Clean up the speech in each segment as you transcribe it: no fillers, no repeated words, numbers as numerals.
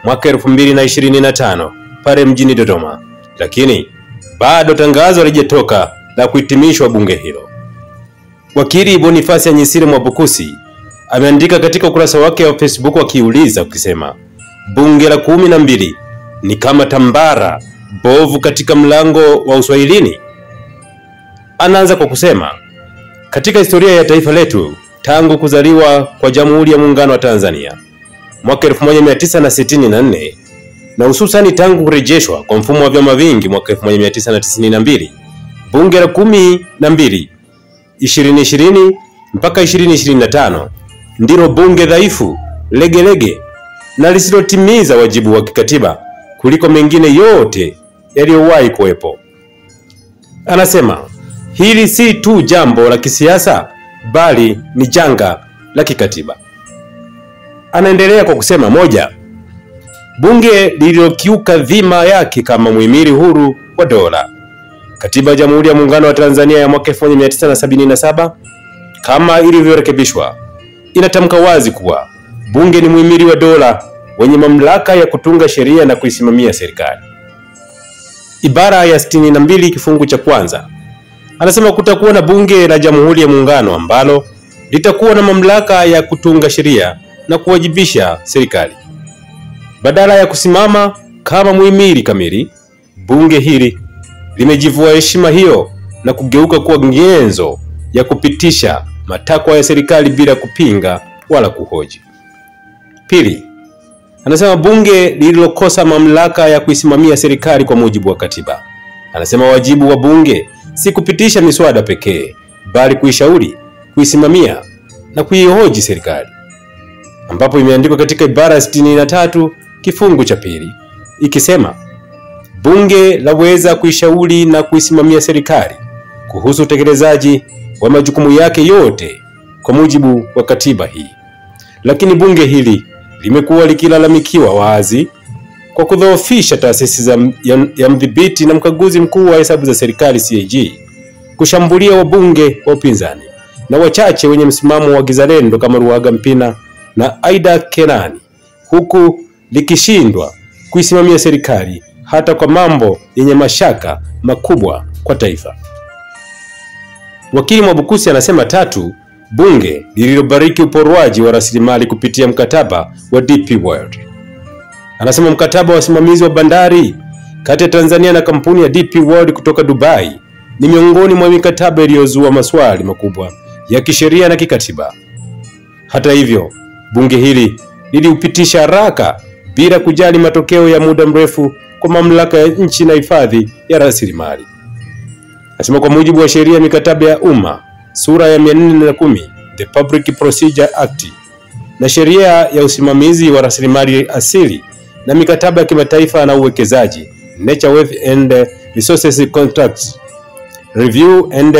mwaka 2025 pale mjini Dodoma, lakini bado tangazo halijatoka la kuhitimishwa bunge hilo. Wakili Boniface Anyisire Mwabukusi ameandika katika ukurasa wake wa Facebook akiuliza ukisema, bunge la 12 ni kama tambara bovu katika mlango wa uswahilini. Anaanza kwa kusema, katika historia ya taifa letu tangu kuzaliwa kwa Jamhuri ya Muungano wa Tanzania mwaka 1964 na hususani tangu kurejeshwa kwa mfumo wa vyama vingi mwaka 1992, bunge la 12 2020 mpaka 2025 ndilo bunge dhaifu, legelege na lisilotimiza wajibu wa kikatiba kuliko mengine yote yaliyowahi kuwepo. Anasema hili si tu jambo la kisiasa bali ni janga la kikatiba. Anaendelea kwa kusema, moja, bunge lililokiuka dhima yake kama muhimili huru wa dola. Katiba ya Jamhuri ya Muungano wa Tanzania ya mwaka 1977 kama ilivyorekebishwa inatamka wazi kuwa bunge ni muhimili wa dola wenye mamlaka ya kutunga sheria na kuisimamia serikali. Ibara ya 62 kifungu cha kwanza anasema kutakuwa na bunge la Jamhuri ya Muungano ambalo litakuwa na mamlaka ya kutunga sheria na kuwajibisha serikali. Badala ya kusimama kama muhimili kamili, bunge hili limejivua heshima hiyo na kugeuka kuwa nyenzo ya kupitisha matakwa ya serikali bila kupinga wala kuhoji. Pili, anasema bunge lililokosa mamlaka ya kuisimamia serikali kwa mujibu wa katiba. Anasema wajibu wa bunge si kupitisha miswada pekee, bali kuishauri, kuisimamia na kuihoji serikali, ambapo imeandikwa katika ibara 63 kifungu cha pili ikisema, bunge laweza kuishauri na kuisimamia serikali kuhusu utekelezaji wa majukumu yake yote kwa mujibu wa katiba hii. Lakini bunge hili limekuwa likilalamikiwa wazi kwa kudhoofisha taasisi ya mdhibiti na mkaguzi mkuu wa hesabu za serikali CAG, kushambulia wabunge wa upinzani na wachache wenye msimamo wa kizalendo kama Ruhaga Mpina na Aida Kenani, huku likishindwa kuisimamia serikali hata kwa mambo yenye mashaka makubwa kwa taifa. Wakili Mwabukusi anasema tatu, bunge lililobariki uporwaji wa rasilimali kupitia mkataba wa DP World. Anasema mkataba wa usimamizi wa bandari kati ya Tanzania na kampuni ya DP World kutoka Dubai ni miongoni mwa mikataba iliyozua maswali makubwa ya kisheria na kikatiba. Hata hivyo, bunge hili liliupitisha haraka bila kujali matokeo ya muda mrefu kwa mamlaka ya nchi na hifadhi ya rasilimali. Anasema kwa mujibu wa sheria mikataba ya umma sura ya 410 The Public Procedure Act na sheria ya usimamizi wa rasilimali asili na mikataba ya kimataifa na uwekezaji Nature Wealth and Resources Contracts Review and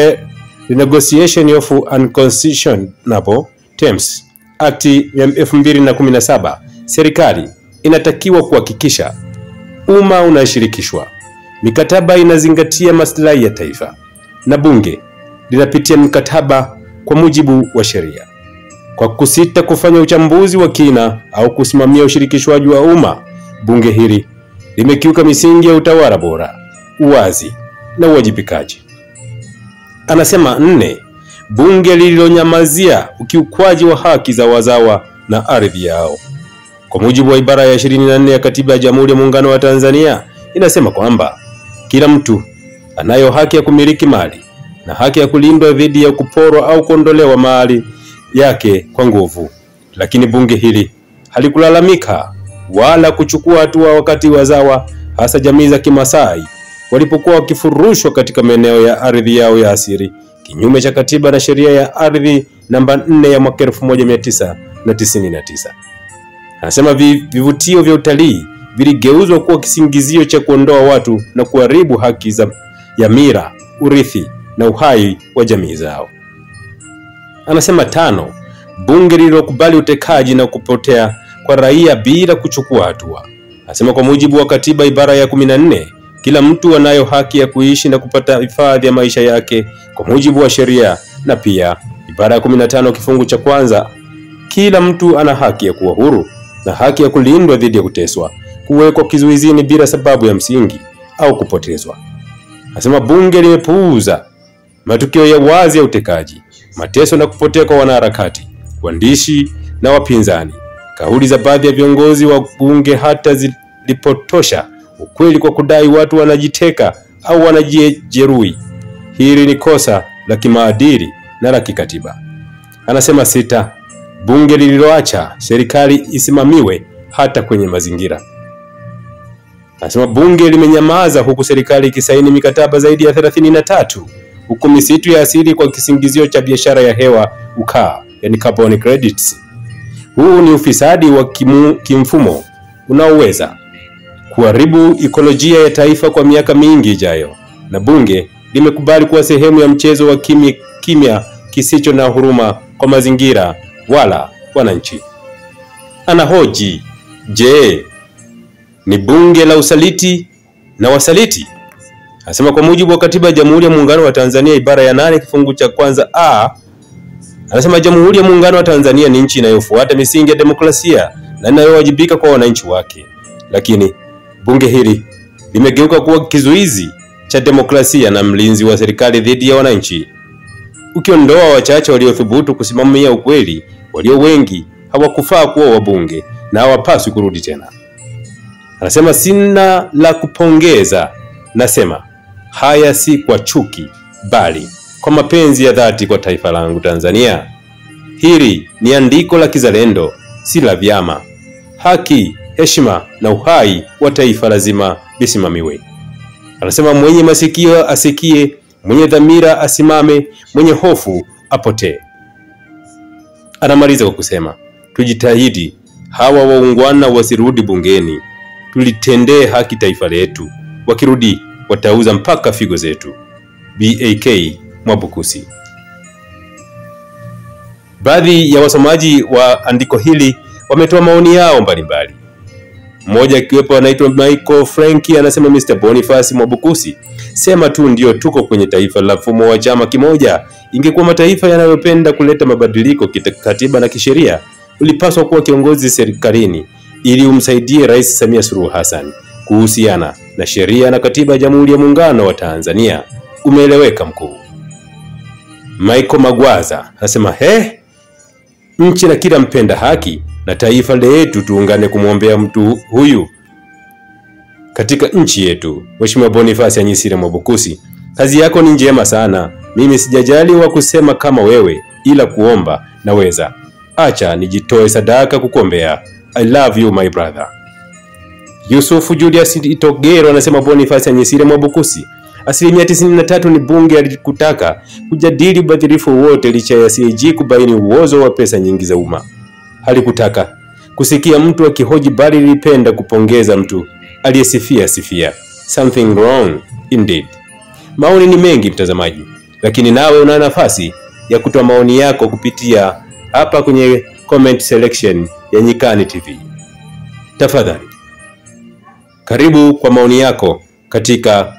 Renegotiation of Unconscionable Terms Act ya 2017, serikali inatakiwa kuhakikisha umma unashirikishwa, mikataba inazingatia maslahi ya taifa na bunge linapitia mkataba kwa mujibu wa sheria. Kwa kusita kufanya uchambuzi wa kina au kusimamia ushirikishwaji wa umma, bunge hili limekiuka misingi ya utawala bora, uwazi na uwajibikaji. Anasema 4, bunge lililonyamazia ukiukwaji wa haki za wazawa na ardhi yao. Kwa mujibu wa ibara ya 24 ya Katiba ya Jamhuri ya Muungano wa Tanzania inasema kwamba kila mtu anayo haki ya kumiliki mali na haki ya kulindwa dhidi ya kuporwa au kuondolewa mali yake kwa nguvu. Lakini bunge hili halikulalamika wala kuchukua hatua wakati wazawa, hasa jamii za Kimasai, walipokuwa wakifurushwa katika maeneo ya ardhi yao ya asili kinyume cha katiba na sheria ya ardhi namba 4 ya mwaka 1999. Anasema vivutio vya utalii viligeuzwa kuwa kisingizio cha kuondoa watu na kuharibu haki ya mila, urithi na uhai wa jamii zao. Anasema 5, bunge lililokubali utekaji na kupotea kwa raia bila kuchukua hatua. Anasema kwa mujibu wa katiba ibara ya 14, kila mtu anayo haki ya kuishi na kupata hifadhi ya maisha yake kwa mujibu wa sheria, na pia ibara ya 15 kifungu cha kwanza, kila mtu ana haki ya kuwa huru na haki ya kulindwa dhidi ya kuteswa, kuwekwa kizuizini bila sababu ya msingi au kupotezwa. Anasema bunge limepuuza matukio ya wazi ya utekaji, mateso na kupotea kwa wanaharakati, waandishi na wapinzani. Kauli za baadhi ya viongozi wa bunge hata zilipotosha ukweli kwa kudai watu wanajiteka au wanajijeruhi. Hili ni kosa la kimaadili na la kikatiba. Anasema 6, bunge lililoacha serikali isimamiwe hata kwenye mazingira. Anasema bunge limenyamaza huku serikali ikisaini mikataba zaidi ya 33, huku misitu ya asili kwa kisingizio cha biashara ya hewa ukaa, yani carbon credits. Huu ni ufisadi wa kimfumo unaoweza kuharibu ekolojia ya taifa kwa miaka mingi ijayo, na bunge limekubali kuwa sehemu ya mchezo wa kimya kisicho na huruma kwa mazingira wala wananchi. Anahoji, je, ni bunge la usaliti na wasaliti? Anasema kwa mujibu wa katiba ya Jamhuri ya Muungano wa Tanzania ibara ya 8 kifungu cha kwanza A, anasema Jamhuri ya Muungano wa Tanzania ni nchi inayofuata misingi ya demokrasia na inayowajibika kwa wananchi wake. Lakini bunge hili limegeuka kuwa kizuizi cha demokrasia na mlinzi wa serikali dhidi ya wananchi. Ukiondoa wachache waliothubutu kusimamia ukweli, walio wengi hawakufaa kuwa wabunge na hawapaswi kurudi tena. Anasema sina la kupongeza, nasema haya si kwa chuki bali kwa mapenzi ya dhati kwa taifa langu Tanzania. Hili ni andiko la kizalendo, si la vyama. Haki, heshima na uhai wa taifa lazima visimamiwe. Anasema mwenye masikio asikie, mwenye dhamira asimame, mwenye hofu apotee. Anamaliza kwa kusema tujitahidi hawa waungwana wasirudi bungeni, tulitendee haki taifa letu. Wakirudi watauza mpaka figo zetu. BAK Mwabukusi. Baadhi ya wasomaji wa andiko hili wametoa maoni yao mbalimbali. Mmoja akiwepo anaitwa Michael Frankie, anasema Mr. Boniface Mwabukusi, sema tu ndio tuko kwenye taifa la mfumo wa chama kimoja. Ingekuwa mataifa yanayopenda kuleta mabadiliko katiba na kisheria, ulipaswa kuwa kiongozi serikalini ili umsaidie Rais Samia Suluhu Hassan kuhusiana na sheria na katiba ya Jamhuri ya Muungano wa Tanzania. Umeeleweka mkuu. Michael Magwaza anasema nchi na kila mpenda haki na taifa letu tuungane kumwombea mtu huyu katika nchi yetu. Mheshimiwa Boniface Anyisire Mwabukusi, kazi yako ni njema sana. Mimi sijajali wa kusema kama wewe, ila kuomba naweza. Acha nijitoe sadaka kukuombea. I love you my brother. Yusufu Julius Itogero anasema Boniface Anyisire Mwabukusi, 93% ni bunge alikutaka kujadili ubadhirifu wote licha ya CAG kubaini uozo wa pesa nyingi za umma. Halikutaka kusikia mtu akihoji bali lilipenda kupongeza mtu aliyesifia. Something wrong indeed. Maoni ni mengi mtazamaji, lakini nawe una nafasi ya kutoa maoni yako kupitia hapa kwenye comment selection ya Nyikani TV. Tafadhali karibu kwa maoni yako katika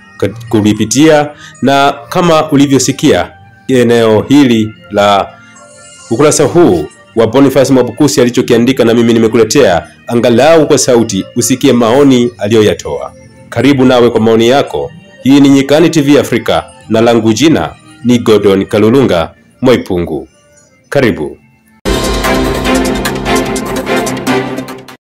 kulipitia, na kama ulivyosikia eneo hili la ukurasa huu wa Boniface Mwabukusi alichokiandika, na mimi nimekuletea angalau kwa sauti usikie maoni aliyoyatoa. Karibu nawe kwa maoni yako. Hii ni Nyikani TV Afrika na langu jina ni Gordon Kalulunga Mwaipungu. Karibu.